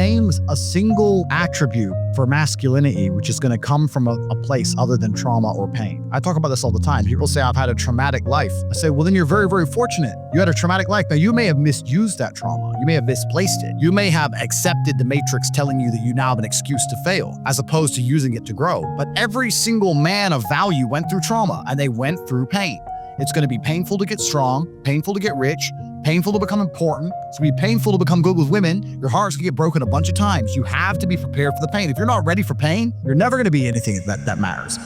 Names a single attribute for masculinity which is going to come from a place other than trauma or pain. I talk about this all the time. People say, I've had a traumatic life. I say, well, then you're very, very fortunate. You had a traumatic life. Now, you may have misused that trauma. You may have misplaced it. You may have accepted the matrix telling you that you now have an excuse to fail, as opposed to using it to grow. But every single man of value went through trauma, and they went through pain. It's going to be painful to get strong, painful to get rich, painful to become important. It's going to be painful to become good with women. Your heart's going to get broken a bunch of times. You have to be prepared for the pain. If you're not ready for pain, you're never going to be anything that matters.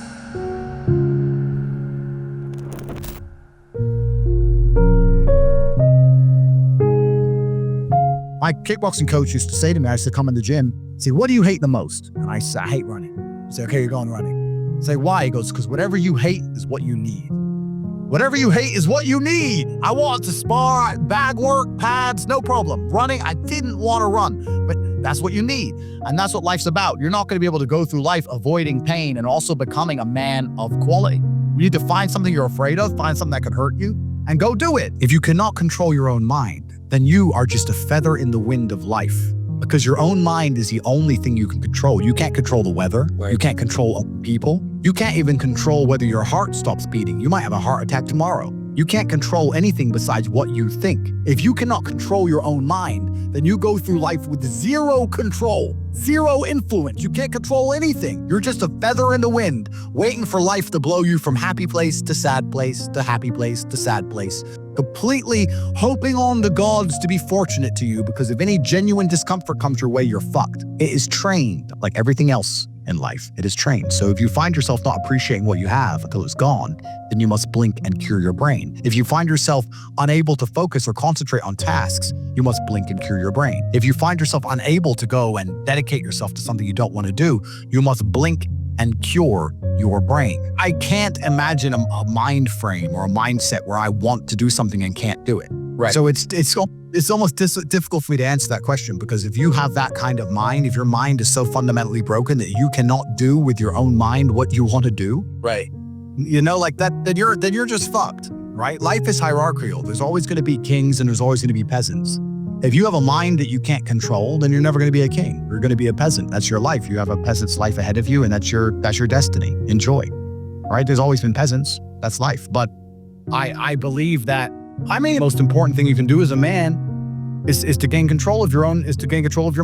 My kickboxing coach used to say to me, I used to come in the gym, say, what do you hate the most? And I say, I hate running. I say, okay, you're going running. I say, why? He goes, because whatever you hate is what you need. Whatever you hate is what you need. I want to spar, bag work, pads, no problem. Running, I didn't want to run, but that's what you need. And that's what life's about. You're not going to be able to go through life avoiding pain and also becoming a man of quality. You need to find something you're afraid of, find something that could hurt you, and go do it. If you cannot control your own mind, then you are just a feather in the wind of life. Because your own mind is the only thing you can control. You can't control the weather. Right. You can't control other people. You can't even control whether your heart stops beating. You might have a heart attack tomorrow. You can't control anything besides what you think. If you cannot control your own mind, then you go through life with zero control, zero influence. You can't control anything. You're just a feather in the wind, waiting for life to blow you from happy place to sad place to happy place to sad place. Completely hoping on the gods to be fortunate to you, because if any genuine discomfort comes your way, you're fucked. It is trained like everything else in life. It is trained. So if you find yourself not appreciating what you have until it's gone, then you must blink and cure your brain. If you find yourself unable to focus or concentrate on tasks, you must blink and cure your brain. If you find yourself unable to go and dedicate yourself to something you don't want to do, you must blink and cure your brain. I can't imagine a mind frame or a mindset where I want to do something and can't do it. Right. So it's almost difficult for me to answer that question, because if you have that kind of mind, if your mind is so fundamentally broken that you cannot do with your own mind what you want to do, right? You know, like that, then you're just fucked, right? Life is hierarchical. There's always going to be kings and there's always going to be peasants. If you have a mind that you can't control, then you're never going to be a king. You're going to be a peasant. That's your life. You have a peasant's life ahead of you, and that's your destiny. Enjoy. All right? There's always been peasants. That's life. But I believe that, the most important thing you can do as a man is to gain control of your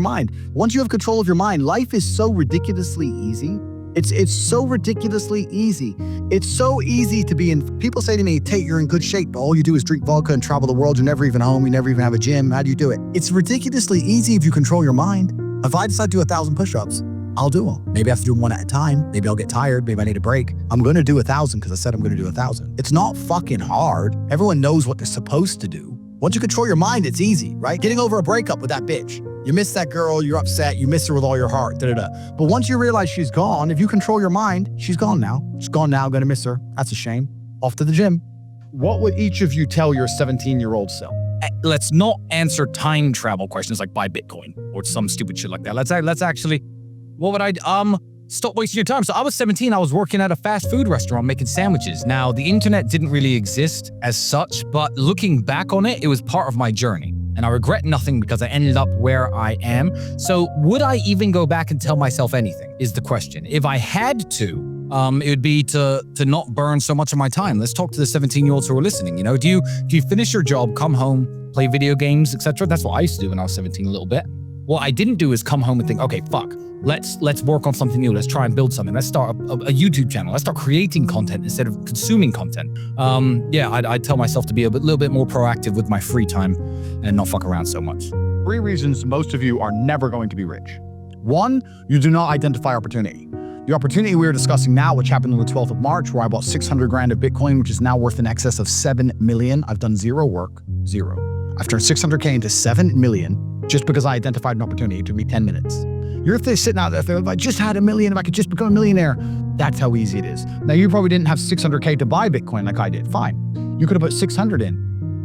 mind. Once you have control of your mind, life is so ridiculously easy. It's so ridiculously easy. It's so easy to be in. People say to me, Tate, you're in good shape, but all you do is drink vodka and travel the world. You're never even home. You never even have a gym. How do you do it? It's ridiculously easy if you control your mind. If I decide to do 1,000 push-ups, I'll do them. Maybe I have to do them one at a time. Maybe I'll get tired. Maybe I need a break. I'm going to do 1,000 because I said I'm going to do 1,000. It's not fucking hard. Everyone knows what they're supposed to do. Once you control your mind, it's easy, right? Getting over a breakup with that bitch. You miss that girl, you're upset, you miss her with all your heart, da-da-da. But once you realize she's gone, if you control your mind, she's gone now. She's gone now, gonna miss her. That's a shame. Off to the gym. What would each of you tell your 17-year-old self? Let's not answer time travel questions like buy Bitcoin or some stupid shit like that. Let's actually, what would I, stop wasting your time. So I was 17, I was working at a fast food restaurant making sandwiches. Now, the internet didn't really exist as such, but looking back on it, it was part of my journey. And I regret nothing because I ended up where I am. So would I even go back and tell myself anything is the question. If I had to, it would be to not burn so much of my time. Let's talk to the 17-year-olds who are listening. You know, do you finish your job, come home, play video games, etc.? That's what I used to do when I was 17 a little bit. What I didn't do is come home and think, okay, fuck, let's work on something new. Let's try and build something. Let's start a YouTube channel. Let's start creating content instead of consuming content. I'd tell myself to be a little bit more proactive with my free time and not fuck around so much. 3 reasons most of you are never going to be rich. 1, you do not identify opportunity. The opportunity we are discussing now, which happened on the 12th of March, where I bought 600 grand of Bitcoin, which is now worth in excess of 7 million. I've done zero work, zero. I've turned 600K into 7 million just because I identified an opportunity. It took me 10 minutes. You're sitting out there, if I just had $1 million, if I could just become a millionaire, that's how easy it is. Now, you probably didn't have 600K to buy Bitcoin like I did. Fine. You could have put 600 in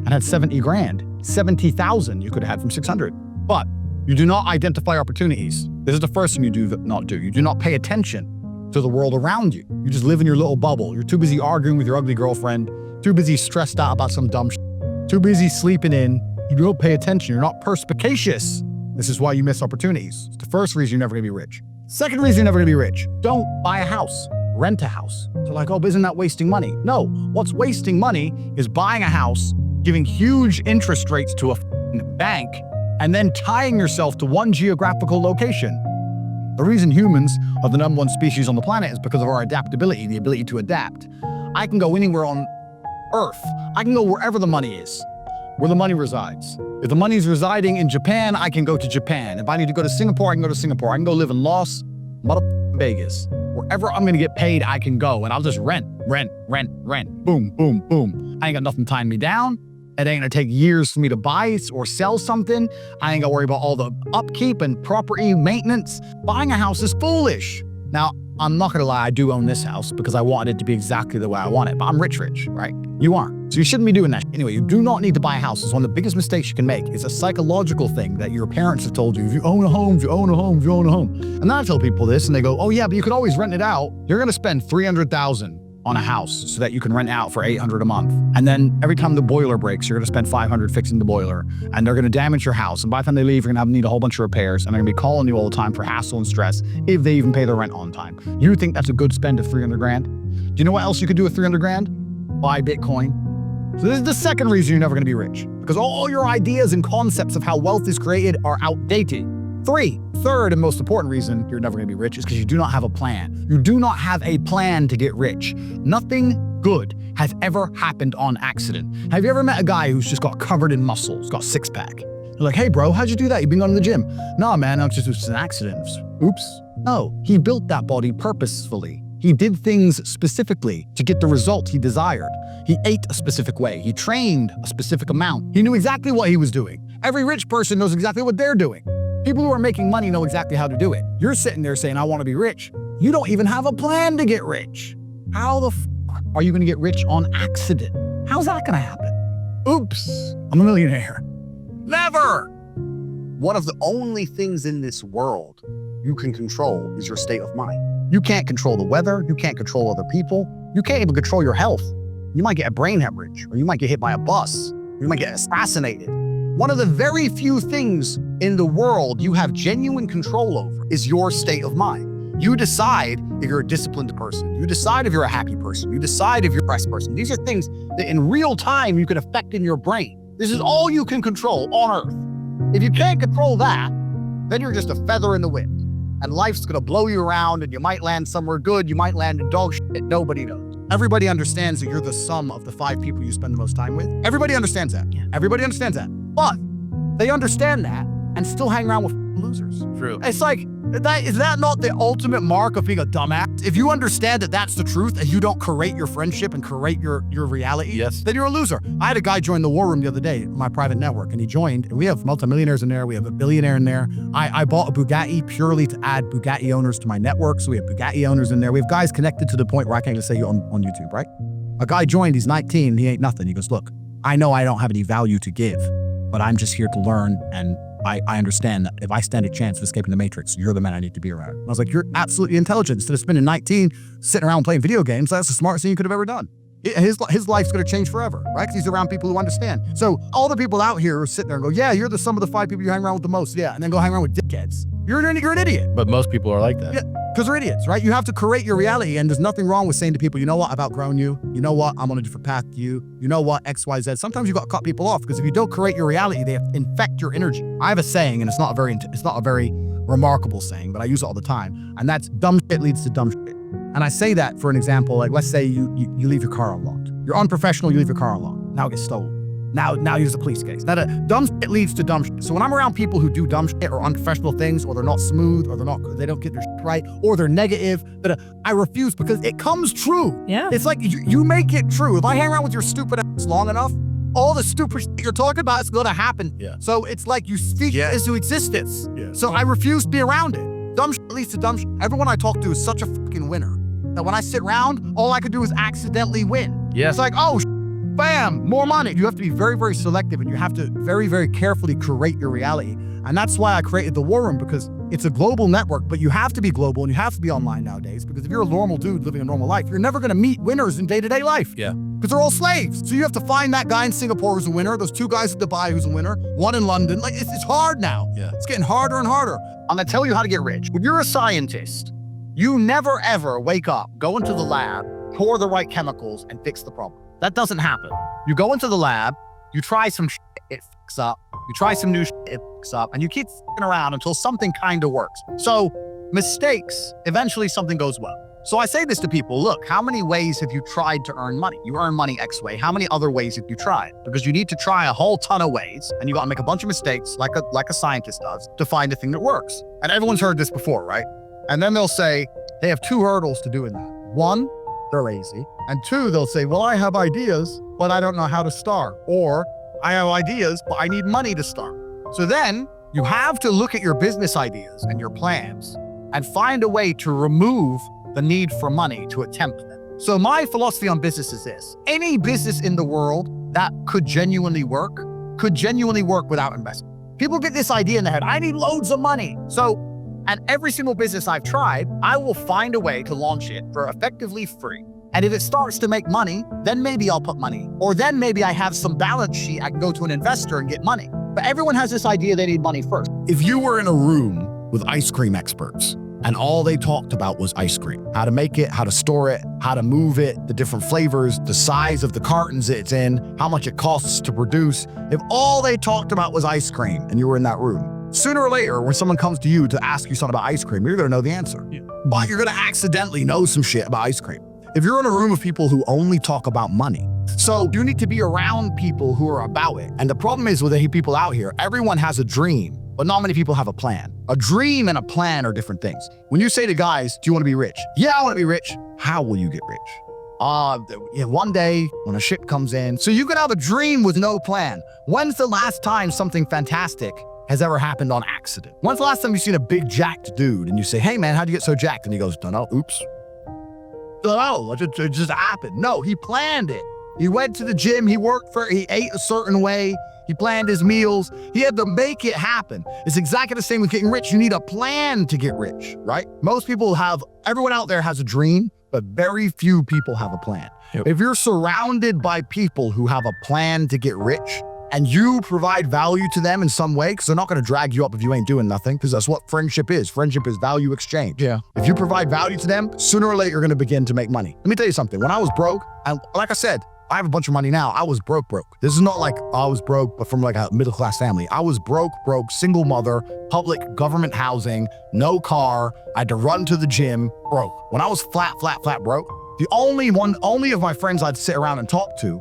and had 70 grand, 70,000 you could have had from 600. But you do not identify opportunities. This is the first thing you do not do. You do not pay attention to the world around you. You just live in your little bubble. You're too busy arguing with your ugly girlfriend, too busy stressed out about some dumb shit, too busy sleeping in. You don't pay attention. You're not perspicacious. This is why you miss opportunities. It's the first reason you're never gonna be rich. Second reason you're never gonna be rich, don't buy a house, rent a house. So like, oh, but isn't that wasting money? No, what's wasting money is buying a house, giving huge interest rates to a bank, and then tying yourself to one geographical location. The reason humans are the #1 species on the planet is because of our adaptability, the ability to adapt. I can go anywhere on Earth. I can go wherever the money is, where the money resides. If the money's residing in Japan, I can go to Japan. If I need to go to Singapore, I can go to Singapore. I can go live in Las Vegas. Wherever I'm gonna get paid, I can go, and I'll just rent. Boom, boom, boom. I ain't got nothing tying me down. It ain't gonna take years for me to buy or sell something. I ain't gotta worry about all the upkeep and property maintenance. Buying a house is foolish. Now, I'm not gonna lie, I do own this house because I wanted it to be exactly the way I want it, but I'm rich, right? You aren't. So you shouldn't be doing that. Anyway, you do not need to buy a house. It's one of the biggest mistakes you can make. It's a psychological thing that your parents have told you. If you own a home, if you own a home, if you own a home. And then I tell people this and they go, oh yeah, but you could always rent it out. You're gonna spend $300,000 on a house so that you can rent out for $800 a month. And then every time the boiler breaks, you're gonna spend $500 fixing the boiler, and they're gonna damage your house. And by the time they leave, you're gonna need a whole bunch of repairs, and they're gonna be calling you all the time for hassle and stress if they even pay their rent on time. You think that's a good spend of $300,000? Do you know what else you could do with $300,000? Buy Bitcoin. So this is the second reason you're never gonna be rich, because all your ideas and concepts of how wealth is created are outdated. Third and most important reason you're never gonna be rich is because you do not have a plan. You do not have a plan to get rich. Nothing good has ever happened on accident. Have you ever met a guy who's just got covered in muscles, got six-pack? You're like, hey bro, how'd you do that? You've been going to the gym. Nah man, it was just an accident. Oops. No, he built that body purposefully. He did things specifically to get the result he desired. He ate a specific way. He trained a specific amount. He knew exactly what he was doing. Every rich person knows exactly what they're doing. People who are making money know exactly how to do it. You're sitting there saying, I want to be rich. You don't even have a plan to get rich. How the are you going to get rich on accident? How's that going to happen? Oops, I'm a millionaire. Never! One of the only things in this world you can control is your state of mind. You can't control the weather. You can't control other people. You can't even control your health. You might get a brain hemorrhage, or you might get hit by a bus. You might get assassinated. One of the very few things in the world you have genuine control over is your state of mind. You decide if you're a disciplined person. You decide if you're a happy person. You decide if you're a depressed person. These are things that in real time you can affect in your brain. This is all you can control on Earth. If you can't control that, then you're just a feather in the wind. And life's gonna blow you around, and you might land somewhere good, you might land in dog shit, nobody knows. Everybody understands that you're the sum of the 5 people you spend the most time with. Everybody understands that. Everybody understands that. But they understand that and still hang around with losers. True. It's like, is that not the ultimate mark of being a dumbass? If you understand that that's the truth and you don't create your friendship and create your reality, Yes. then you're a loser. I had a guy join the War Room the other day, my private network, and he joined, and we have multimillionaires in there. We have a billionaire in there. I bought a Bugatti purely to add Bugatti owners to my network. So we have Bugatti owners in there. We have guys connected to the point where I can't even say you on YouTube, right? A guy joined, he's 19, he ain't nothing. He goes, look, I know I don't have any value to give, but I'm just here to learn, and I understand that if I stand a chance of escaping the Matrix, you're the man I need to be around. I was like, you're absolutely intelligent. Instead of spending 19 sitting around playing video games, that's the smartest thing you could have ever done. His life's gonna change forever, right? Because he's around people who understand. So all the people out here are sitting there and go, yeah, you're the sum of the 5 people you hang around with the most. Yeah, and then go hang around with dickheads. You're an idiot. But most people are like that. Yeah, because they're idiots, right? You have to create your reality, and there's nothing wrong with saying to people, you know what, I've outgrown you. You know what, I'm on a different path to you. You know what, X, Y, Z. Sometimes you got to cut people off, because if you don't create your reality, they infect your energy. I have a saying, and it's not a very remarkable saying, but I use it all the time, and that's dumb shit leads to dumb shit. And I say that for an example, like let's say you leave your car unlocked. You're unprofessional, you leave your car unlocked. Now it gets stolen. Now here's a police case. Now, dumb shit leads to dumb shit. So when I'm around people who do dumb shit or unprofessional things, or they're not smooth, or they don't get their shit right, or they're negative, I refuse, because it comes true. Yeah. It's like you make it true. If I hang around with your stupid ass long enough, all the stupid shit you're talking about is gonna happen. Yeah. So it's like you speak it into existence. Yeah. So I refuse to be around it. Dumb shit leads to dumb shit. Everyone I talk to is such a fucking winner that when I sit around, all I could do is accidentally win. Yes. It's like, oh, bam, more money. You have to be very, very selective, and you have to very, very carefully curate your reality. And that's why I created the War Room, because it's a global network, but you have to be global and you have to be online nowadays, because if you're a normal dude living a normal life, you're never gonna meet winners in day-to-day life. Yeah. Because because they're all slaves. So you have to find that guy in Singapore who's a winner, those two guys in Dubai who's a winner, one in London. Like, it's hard now. Yeah. It's getting harder and harder. I'm gonna tell you how to get rich. When you're a scientist, you never ever wake up, go into the lab, pour the right chemicals, and fix the problem. That doesn't happen. You go into the lab, you try some shit, it fucks up. You try some new shit, it fucks up, and you keep fucking around until something kind of works. So mistakes, eventually something goes well. So I say this to people, look, how many ways have you tried to earn money? You earn money X way. How many other ways have you tried? Because you need to try a whole ton of ways, and you got to make a bunch of mistakes like a scientist does to find a thing that works. And everyone's heard this before, right? And then they'll say they have two hurdles to doing that. One, they're lazy. And two, they'll say, well, I have ideas, but I don't know how to start. Or I have ideas, but I need money to start. So then you have to look at your business ideas and your plans and find a way to remove the need for money to attempt them. So my philosophy on business is this: any business in the world that could genuinely work without investment. People get this idea in their head, I need loads of money. And every single business I've tried, I will find a way to launch it for effectively free. And if it starts to make money, then maybe I'll put money. Or then maybe I have some balance sheet, I can go to an investor and get money. But everyone has this idea they need money first. If you were in a room with ice cream experts and all they talked about was ice cream, how to make it, how to store it, how to move it, the different flavors, the size of the cartons it's in, how much it costs to produce, if all they talked about was ice cream and you were in that room, sooner or later, when someone comes to you to ask you something about ice cream, you're gonna know the answer. Yeah. But you're gonna accidentally know some shit about ice cream. If you're in a room of people who only talk about money, so you need to be around people who are about it. And the problem is with the people out here, everyone has a dream, but not many people have a plan. A dream and a plan are different things. When you say to guys, do you wanna be rich? Yeah, I wanna be rich. How will you get rich? One day when a ship comes in. So you could have a dream with no plan. When's the last time something fantastic has ever happened on accident? When's the last time you've seen a big jacked dude and you say, hey man, how'd you get so jacked? And he goes, don't know, oops. No, it just happened. No, he planned it. He went to the gym, he ate a certain way, he planned his meals, he had to make it happen. It's exactly the same with getting rich. You need a plan to get rich, right? Everyone out there has a dream, but very few people have a plan. Yep. If you're surrounded by people who have a plan to get rich, and you provide value to them in some way, because they're not going to drag you up if you ain't doing nothing, because that's what friendship is. Friendship is value exchange. Yeah. If you provide value to them, sooner or later, you're going to begin to make money. Let me tell you something. When I was broke, and like I said, I have a bunch of money now. I was broke. This is not like I was broke, but from like a middle-class family. I was broke, single mother, public government housing, no car. I had to run to the gym, broke. When I was flat broke, the only of my friends I'd sit around and talk to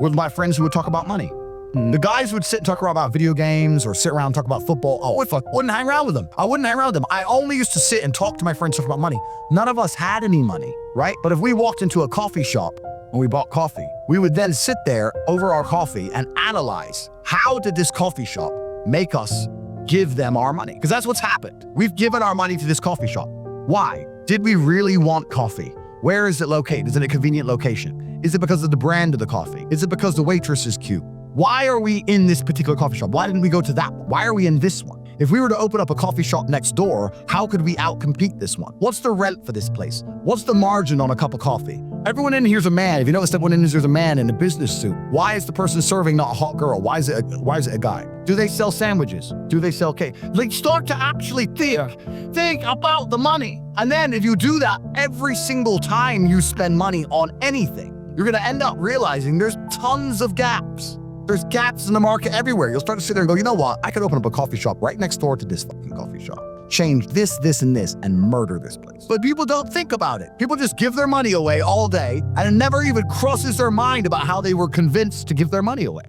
were my friends who would talk about money. The guys would sit and talk about video games or sit around and talk about football. I wouldn't hang around with them. I only used to sit and talk to my friends, talk about money. None of us had any money, right? But if we walked into a coffee shop and we bought coffee, we would then sit there over our coffee and analyze, how did this coffee shop make us give them our money? Because that's what's happened. We've given our money to this coffee shop. Why? Did we really want coffee? Where is it located? Is it a convenient location? Is it because of the brand of the coffee? Is it because the waitress is cute? Why are we in this particular coffee shop? Why didn't we go to that one? Why are we in this one? If we were to open up a coffee shop next door, how could we outcompete this one? What's the rent for this place? What's the margin on a cup of coffee? Everyone in here's a man. If you notice, everyone in here's a man in a business suit. Why is the person serving not a hot girl? Why is it a guy? Do they sell sandwiches? Do they sell cake? Like, start to actually think about the money. And then if you do that every single time you spend money on anything, you're gonna end up realizing there's tons of gaps. There's gaps in the market everywhere. You'll start to sit there and go, you know what? I could open up a coffee shop right next door to this fucking coffee shop. Change this, and this, and murder this place. But people don't think about it. People just give their money away all day, and it never even crosses their mind about how they were convinced to give their money away.